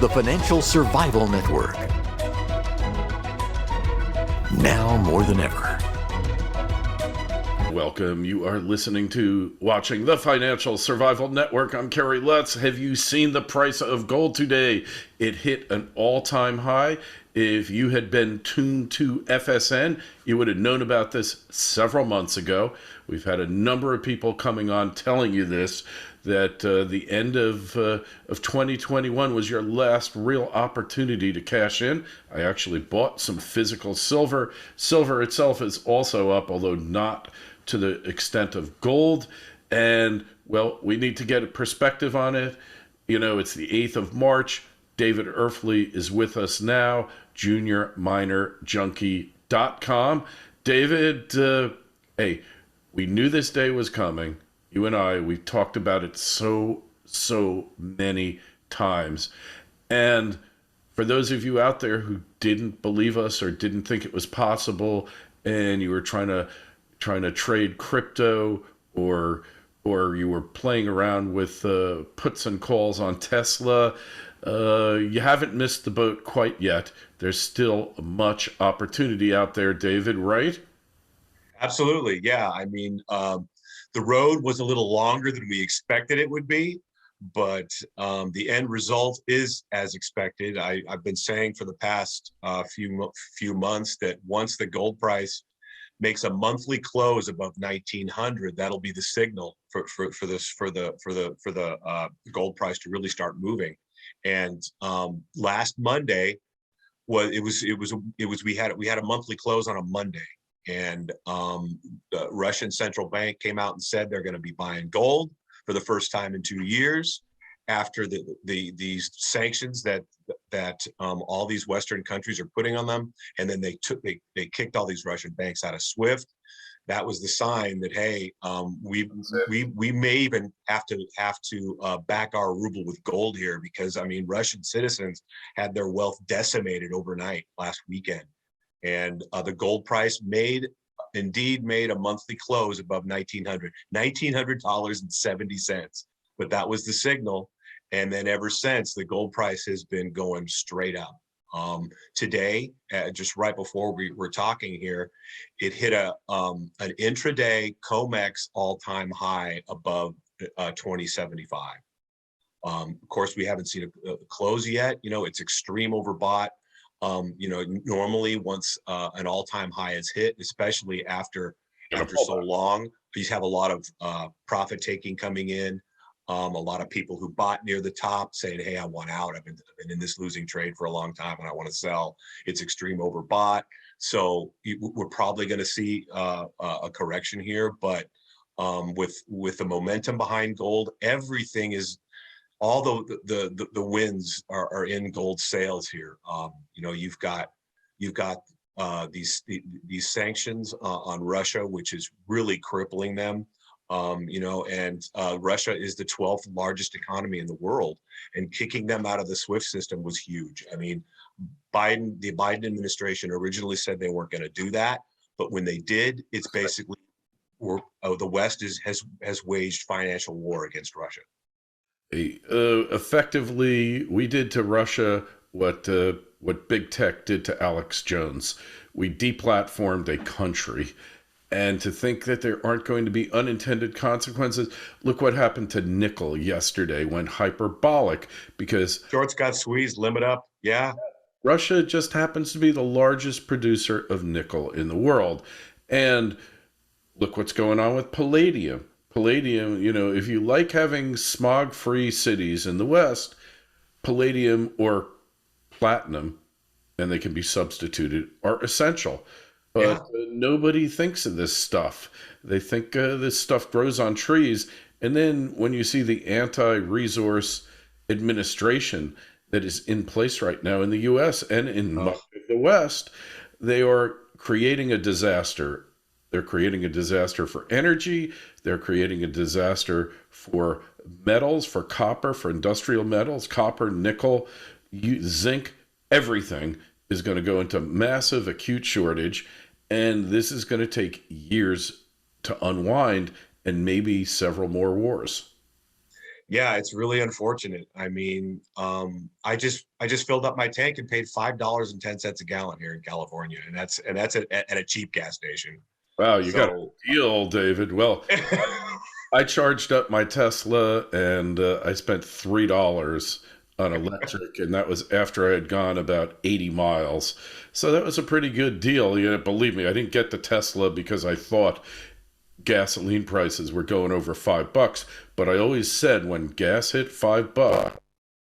the Financial Survival Network. Now more than ever. Welcome. You are listening to watching the Financial Survival Network. I'm Kerry, Lutz. Have you seen the price of gold today? It hit an all-time high. If you had been tuned to FSN, you would have known about this several months ago. We've had a number of people coming on telling you this, that the end of 2021 was your last real opportunity to cash in. I actually bought some physical silver. Silver itself is also up, although not to the extent of gold. And, well, we need to get a perspective on it. You know, it's the 8th of March. David Erfle is with us now, juniorminerjunkie.com. David, hey, we knew this day was coming. You and I, we've talked about it so many times. And for those of you out there who didn't believe us or didn't think it was possible, and you were trying to trade crypto, or you were playing around with puts and calls on Tesla, you haven't missed the boat quite yet. There's still much opportunity out there, David, right? Absolutely. Yeah. I mean, the road was a little longer than we expected it would be, but the end result is as expected. I've been saying for the past few months that once the gold price makes a monthly close above 1900, that'll be the signal for the gold price to really start moving. And last Monday we had a monthly close on a Monday, and the Russian central bank came out and said they're going to be buying gold for the first time in 2 years after these sanctions that all these Western countries are putting on them, and then they kicked all these Russian banks out of SWIFT. That was the sign that, hey, we may even have to back our ruble with gold here, because I mean, Russian citizens had their wealth decimated overnight last weekend, and the gold price indeed made a monthly close above $1,900.70. But that was the signal, and then ever since, the gold price has been going straight up. Today, just right before we were talking here, it hit an intraday COMEX all-time high above 2075. Of course, we haven't seen a close yet. You know, it's extreme overbought. You know, normally once an all-time high is hit, especially after so long, you have a lot of profit taking coming in. A lot of people who bought near the top saying, hey, I want out. I've been in this losing trade for a long time and I want to sell. It's extreme overbought. So we're probably going to see a correction here, but with the momentum behind gold, everything is, all the wins are in gold sales here. You know, you've got these sanctions on Russia, which is really crippling them. You know, and Russia is the 12th largest economy in the world, and kicking them out of the SWIFT system was huge. I mean, the Biden administration originally said they weren't going to do that, but when they did, it's basically the West has waged financial war against Russia. Effectively, we did to Russia what big tech did to Alex Jones. We deplatformed a country. And to think that there aren't going to be unintended consequences. Look what happened to nickel yesterday, went hyperbolic because shorts got squeezed, limit up. Yeah. Russia just happens to be the largest producer of nickel in the world. And look what's going on with palladium. Palladium, you know, if you like having smog-free cities in the West, palladium or platinum, and they can be substituted, are essential. But nobody thinks of this stuff. They think this stuff grows on trees. And then when you see the anti-resource administration that is in place right now in the U.S. and in much of the West, they are creating a disaster. They're creating a disaster for energy. They're creating a disaster for metals, for copper, for industrial metals, copper, nickel, zinc, everything is going to go into massive acute shortage, and this is going to take years to unwind and maybe several more wars. Yeah, it's really unfortunate. I mean, I just filled up my tank and paid $5.10 a gallon here in California, and that's at a cheap gas station. Wow, you got So a deal, David. Well, I charged up my Tesla and I spent $3 on electric, and that was after I had gone about 80 miles. So that was a pretty good deal. You know, believe me, I didn't get the Tesla because I thought gasoline prices were going over $5. But I always said when gas hit $5,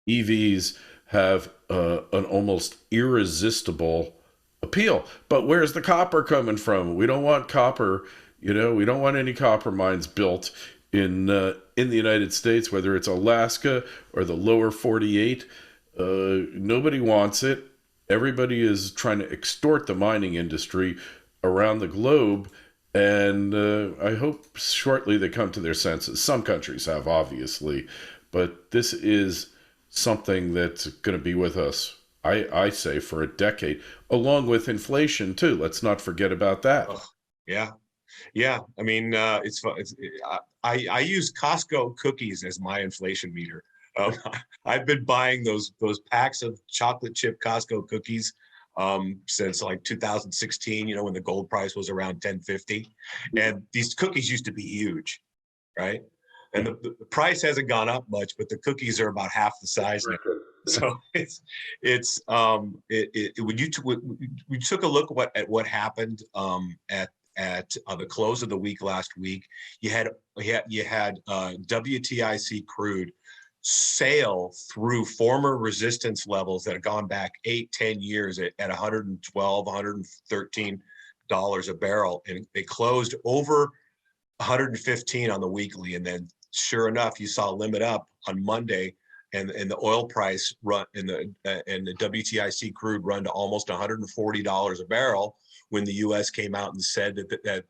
EVs have an almost irresistible appeal. But where's the copper coming from? We don't want copper. You know, we don't want any copper mines built in the United States, whether it's Alaska or the lower 48. Nobody wants it. Everybody is trying to extort the mining industry around the globe. And I hope shortly they come to their senses. Some countries have, obviously, but this is something that's going to be with us, I say, for a decade, along with inflation, too. Let's not forget about that. ugh, yeah, yeah. I mean, it's fun. I use Costco cookies as my inflation meter. Um, I've been buying those packs of chocolate chip Costco cookies since like 2016. You know, when the gold price was around 1050, and these cookies used to be huge, right? And the price hasn't gone up much, but the cookies are about half the size now. So when we took a look at what happened at the close of the week last week, you had WTIC crude sail through former resistance levels that have gone back 8-10 years at 112 $113 a barrel, and they closed over 115 on the weekly. And then sure enough, you saw limit up on Monday, and the oil price run and the WTIC crude run to almost $140 a barrel, when the U.S. came out and said that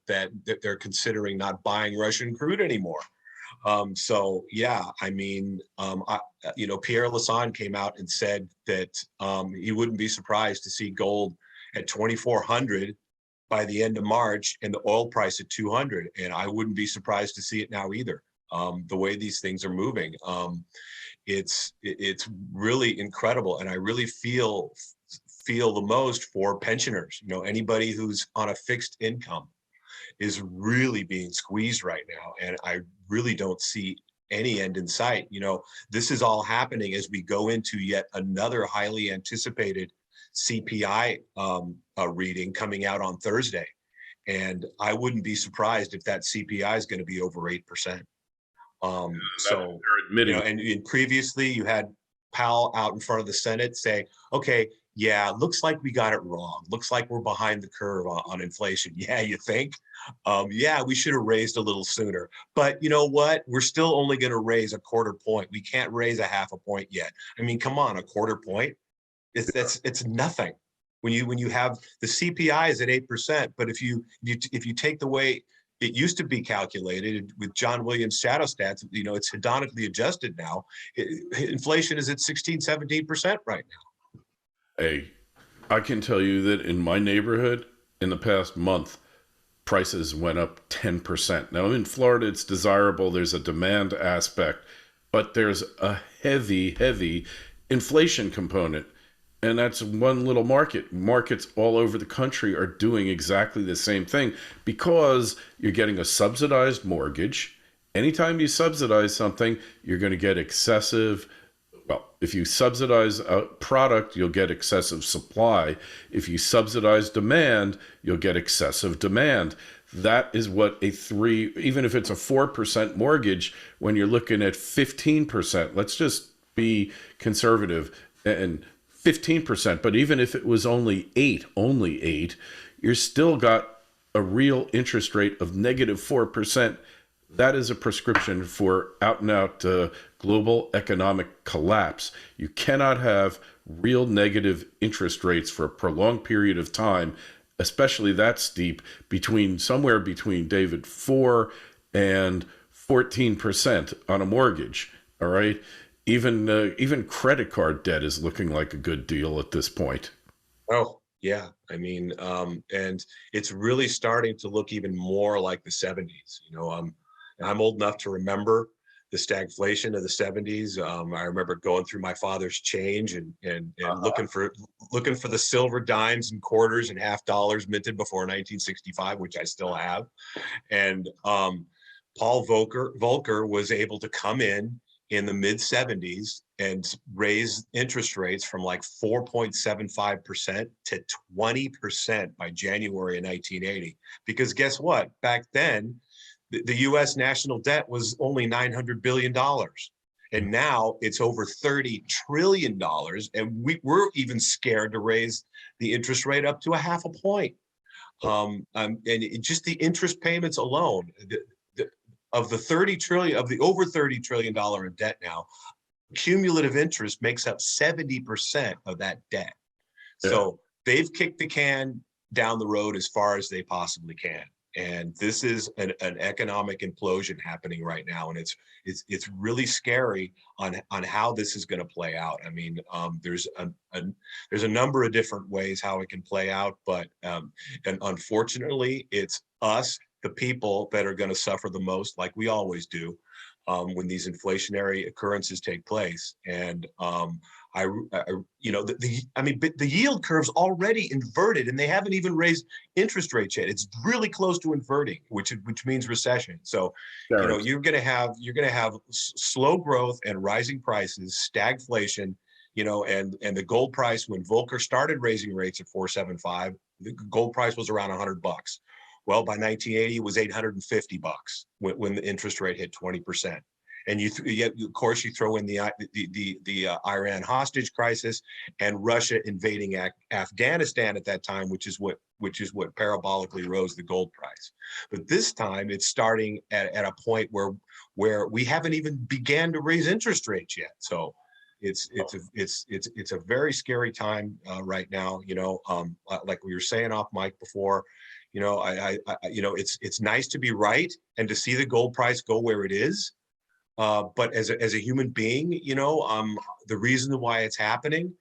they're considering not buying Russian crude anymore. So yeah, I mean, Pierre Lassonde came out and said that he wouldn't be surprised to see gold at 2,400 by the end of March and the oil price at 200, and I wouldn't be surprised to see it now either. The way these things are moving, it's really incredible, and I really feel the most for pensioners. You know, anybody who's on a fixed income is really being squeezed right now, and I really don't see any end in sight. You know, this is all happening as we go into yet another highly anticipated CPI reading coming out on Thursday, and I wouldn't be surprised if that CPI is going to be over 8%. So, Admitting, and previously you had Powell out in front of the Senate say, okay, yeah, looks like we got it wrong. Looks like we're behind the curve on inflation. Yeah, you think? Yeah, we should have raised a little sooner. But you know what? We're still only going to raise a quarter point. We can't raise a half a point yet. I mean, come on, a quarter point? It's nothing. When you have the CPI is at 8%, but if you take the way it used to be calculated with John Williams shadow stats, you know, it's hedonically adjusted now. Inflation is at 16-17% right now. hey, I can tell you that in my neighborhood, in the past month, prices went up 10%. Now, in Florida, it's desirable. There's a demand aspect, but there's a heavy inflation component. And that's one little market. Markets all over the country are doing exactly the same thing because you're getting a subsidized mortgage. Anytime you subsidize something, you're going to get excessive. Well, if you subsidize a product, you'll get excessive supply. If you subsidize demand, you'll get excessive demand. That is what even if it's a 4% mortgage, when you're looking at 15%, let's just be conservative, and 15%, but even if it was only eight, you're still got a real interest rate of -4%. That is a prescription for out and out global economic collapse. You cannot have real negative interest rates for a prolonged period of time, especially that steep, somewhere between David 4 and 14% on a mortgage. All right. Even credit card debt is looking like a good deal at this point. Oh, yeah. I mean, and it's really starting to look even more like the 70s. You know, I'm old enough to remember the stagflation of the 70s. I remember going through my father's change and looking for the silver dimes and quarters and half dollars minted before 1965, which I still have. And Paul Volcker was able to come in the mid 70s and raise interest rates from like 4.75% to 20% by January of 1980. Because guess what? Back then, the US national debt was only $900 billion. And now it's over $30 trillion. And we're even scared to raise the interest rate up to a half a point. Just the interest payments alone, of the over $30 trillion in debt now, cumulative interest makes up 70% of that debt. Yeah. So they've kicked the can down the road as far as they possibly can. And this is an economic implosion happening right now, and it's really scary on how this is going to play out. I mean, there's a number of different ways how it can play out, but and unfortunately, it's us, the people, that are going to suffer the most, like we always do, when these inflationary occurrences take place. And the yield curve's already inverted, and they haven't even raised interest rates yet. It's really close to inverting, which means recession. So, you're going to have slow growth and rising prices, stagflation. And the gold price, when Volcker started raising rates at 4.75, the gold price was around $100. Well, by 1980, it was $850 when the interest rate hit 20%. And of course, you throw in the Iran hostage crisis and Russia invading Afghanistan at that time, which is what parabolically rose the gold price. But this time, it's starting at a point where we haven't even began to raise interest rates yet. So it's a very scary time right now. Like we were saying off mic before. It's nice to be right and to see the gold price go where it is. But as a human being, the reason why it's happening,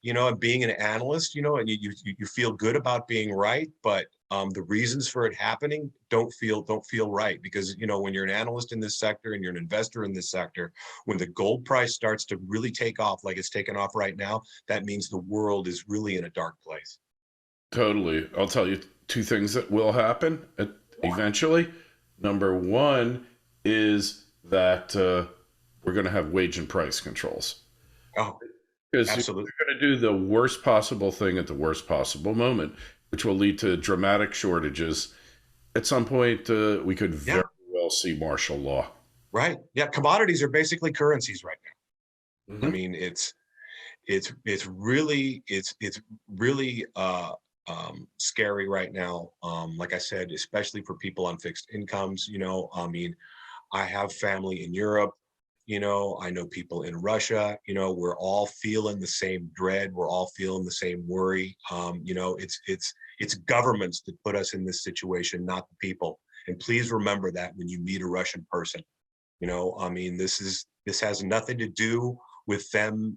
and being an analyst, and you feel good about being right, but the reasons for it happening don't feel right, because when you're an analyst in this sector and you're an investor in this sector, when the gold price starts to really take off like it's taken off right now, that means the world is really in a dark place. Totally. I'll tell you two things that will happen eventually. Number one is that we're going to have wage and price controls. Oh, because absolutely. You're going to do the worst possible thing at the worst possible moment, which will lead to dramatic shortages. At some point, we could very well see martial law. Right. Yeah. Commodities are basically currencies right now. Mm-hmm. I mean, it's really scary right now. Like I said, especially for people on fixed incomes. I have family in Europe. I know people in Russia. We're all feeling the same dread. We're all feeling the same worry. It's governments that put us in this situation, not the people. And please remember that when you meet a Russian person. This has nothing to do with them,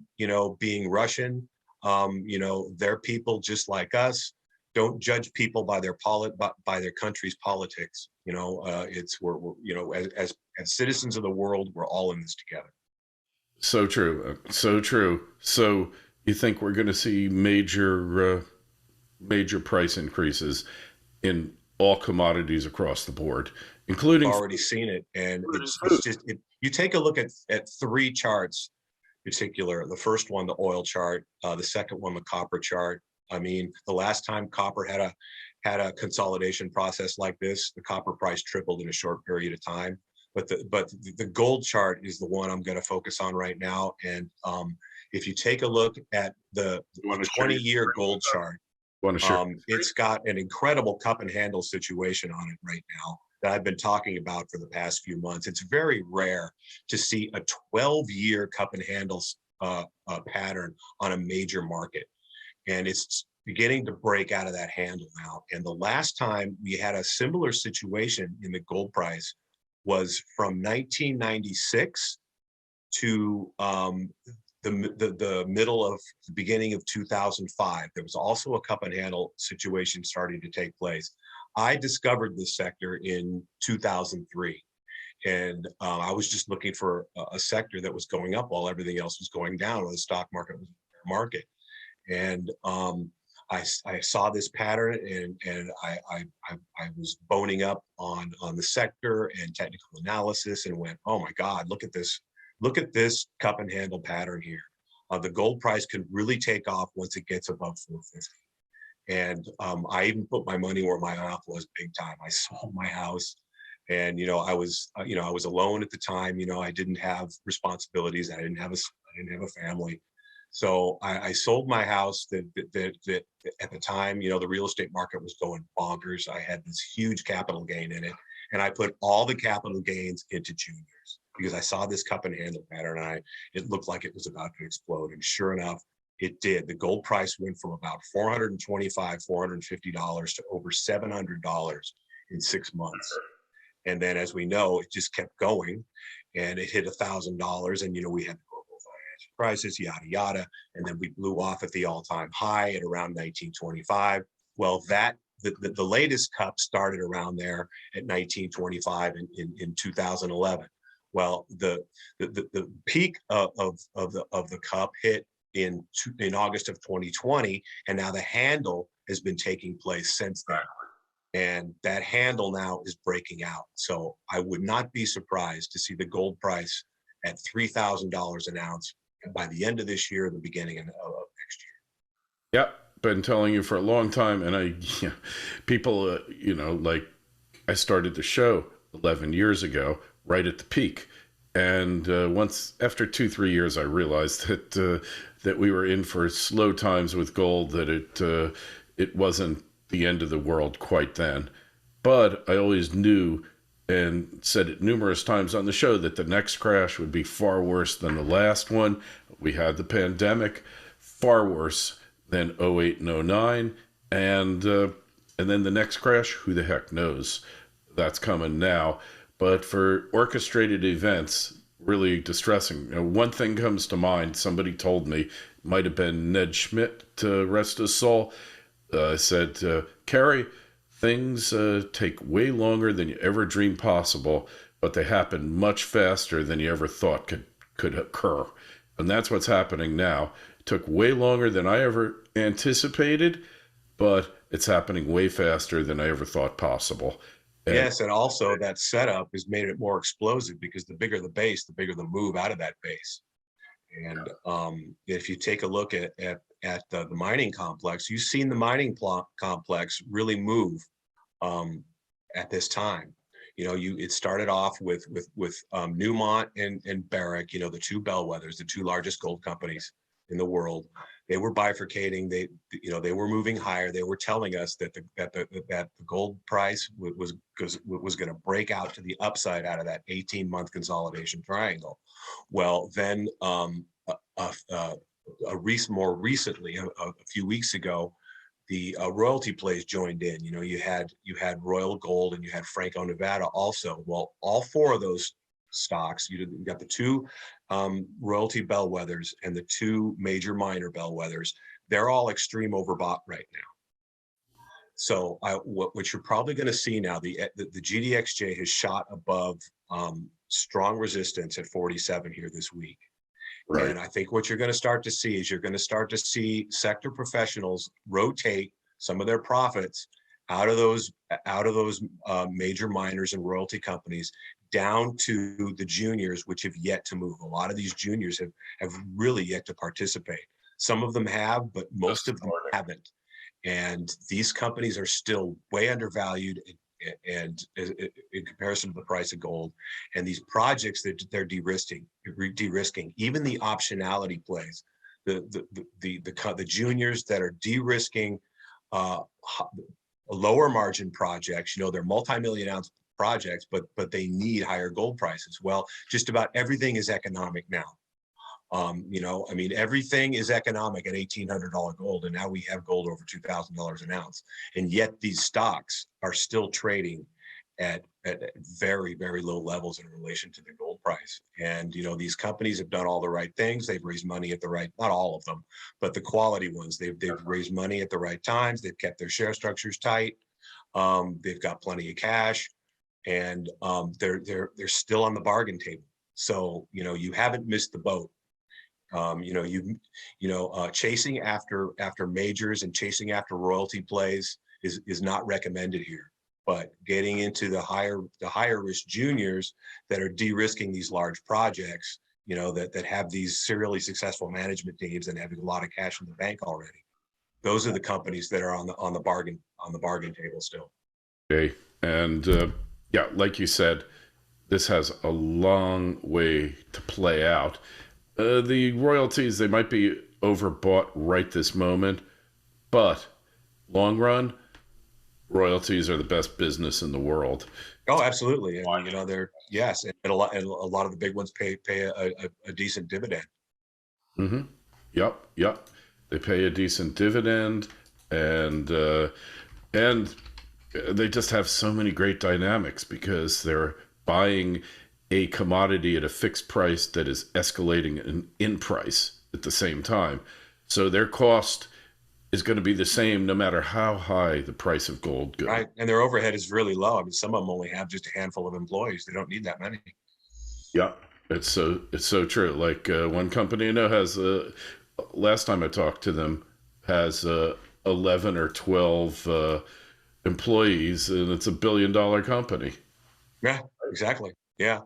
being Russian. They're people just like us. Don't judge people by their country's politics. As citizens of the world, we're all in this together. So true. So true. So you think we're going to see major price increases in all commodities across the board, including... I've already seen it. And it's just, you take a look at three charts in particular. The first one, the oil chart, the second one, the copper chart. I mean, the last time copper had a consolidation process like this, the copper price tripled in a short period of time. But the gold chart is the one I'm going to focus on right now. And if you take a look at the 20-year gold chart, it's got an incredible cup and handle situation on it right now that I've been talking about for the past few months. It's very rare to see a 12-year cup and handle pattern on a major market. And it's beginning to break out of that handle now. And the last time we had a similar situation in the gold price was from 1996 to the middle of the beginning of 2005. There was also a cup and handle situation starting to take place. I discovered this sector in 2003. And I was just looking for a sector that was going up while everything else was going down, or the stock market was a bear market. And I saw this pattern, and I was boning up on the sector and technical analysis, and went, oh my God, look at this cup and handle pattern here. The gold price could really take off once it gets above 450. And I even put my money where my mouth was big time. I sold my house, and I was alone at the time. I didn't have responsibilities. I didn't have a family. So I sold my house that at the time, the real estate market was going bonkers. I had this huge capital gain in it, and I put all the capital gains into juniors because I saw this cup and handle pattern, and it looked like it was about to explode. And sure enough, it did. The gold price went from about $425, $450 to over $700 in 6 months. And then, as we know, it just kept going, and it hit $1,000. And we had the global financial crisis, yada yada, and then we blew off at the all-time high at around 1925. Well, the latest cup started around there at 1925 in 2011. Well, the peak of the cup hit in August of 2020, and now the handle has been taking place since then. And that handle now is breaking out. So I would not be surprised to see the gold price at $3,000 an ounce by the end of this year, the beginning of next year. Yep, been telling you for a long time, and people, like I started the show 11 years ago, right at the peak. And once after 2-3 years, I realized that we were in for slow times with gold, that it wasn't the end of the world quite then. But I always knew and said it numerous times on the show that the next crash would be far worse than the last one. We had the pandemic, far worse than 08 and 09. And then the next crash, who the heck knows? That's coming now. But for orchestrated events, really distressing. One thing comes to mind. Somebody told me, might have been Ned Schmidt, to rest his soul, said, Kerry, things take way longer than you ever dreamed possible, but they happen much faster than you ever thought could occur. And that's what's happening now. It took way longer than I ever anticipated, but it's happening way faster than I ever thought possible. Yes, and also that setup has made it more explosive, because the bigger the base, the bigger the move out of that base. And if you take a look at the mining complex, you've seen the mining complex really move at this time. It started off with Newmont and Barrick, the two bellwethers, the two largest gold companies in the world. They were bifurcating. They were moving higher. They were telling us that the gold price was going to break out to the upside out of that 18-month consolidation triangle. Well, then more recently, a few weeks ago, the royalty plays joined in. You had Royal Gold and you had Franco-Nevada also. Well, all four of those stocks, you got the two royalty bellwethers and the two major minor bellwethers. They're all extreme overbought right now. So what you're probably going to see now, the GDXJ has shot above strong resistance at 47 here this week. Right. And I think what you're going to start to see is sector professionals rotate some of their profits out of those major miners and royalty companies down to the juniors, which have yet to move. A lot of these juniors have really yet to participate. Some of them have, but most of them haven't. And these companies are still way undervalued and in comparison to the price of gold. And these projects that they're de-risking, even the optionality plays, the juniors that are de-risking lower margin projects, they're multi-million ounce projects, but they need higher gold prices. Well, just about everything is economic now. Everything is economic at $1,800 gold, and now we have gold over $2,000 an ounce. And yet these stocks are still trading at very, very low levels in relation to the gold price. And, these companies have done all the right things. They've raised money at not all of them, but the quality ones, they've raised money at the right times. They've kept their share structures tight. They've got plenty of cash. and they're still on the bargain table. So you haven't missed the boat. Chasing after majors and chasing after royalty plays is not recommended here. But getting into the higher risk juniors that are de-risking these large projects, that have these serially successful management teams and have a lot of cash in the bank already. Those are the companies that are on the bargain table still. Okay, and yeah, like you said, this has a long way to play out. The royalties, they might be overbought right this moment, but long run, royalties are the best business in the world. Oh, absolutely. And they're, yes, and a lot of the big ones pay a decent dividend. Mm-hmm. Yep. They pay a decent dividend, and they just have so many great dynamics because they're buying a commodity at a fixed price that is escalating in price at the same time. So their cost is going to be the same no matter how high the price of gold goes. Right. And their overhead is really low. I mean, some of them only have just a handful of employees. They don't need that many. Yeah, it's so true. Like one company I know has, last time I talked to them, has 11 or 12 employees, and it's $1 billion company. Yeah, exactly. Yeah.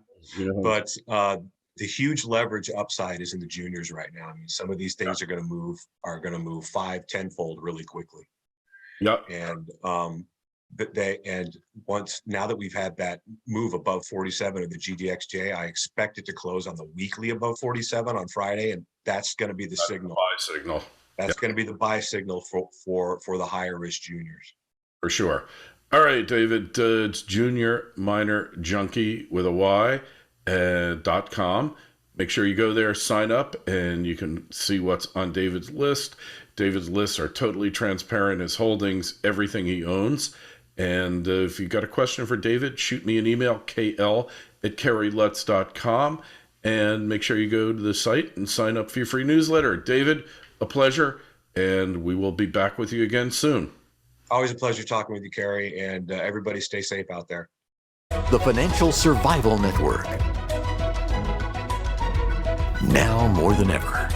But the huge leverage upside is in the juniors right now. I mean, some of these things are going to move 5-10-fold really quickly. Yep. And now that we've had that move above 47 of the GDXJ, I expect it to close on the weekly above 47 on Friday, and that's going to be the signal. Buy signal. That's going to be the buy signal for the higher risk juniors. For sure. All right, David, it's Junior Miner Junkie with a Y .com. Make sure you go there, sign up, and you can see what's on David's list. David's lists are totally transparent, his holdings, everything he owns. And if you've got a question for David, shoot me an email, kl@kerrylutz.com, and make sure you go to the site and sign up for your free newsletter. David, a pleasure, and we will be back with you again soon. Always a pleasure talking with you, Kerry, and everybody stay safe out there. The Financial Survival Network. Now more than ever.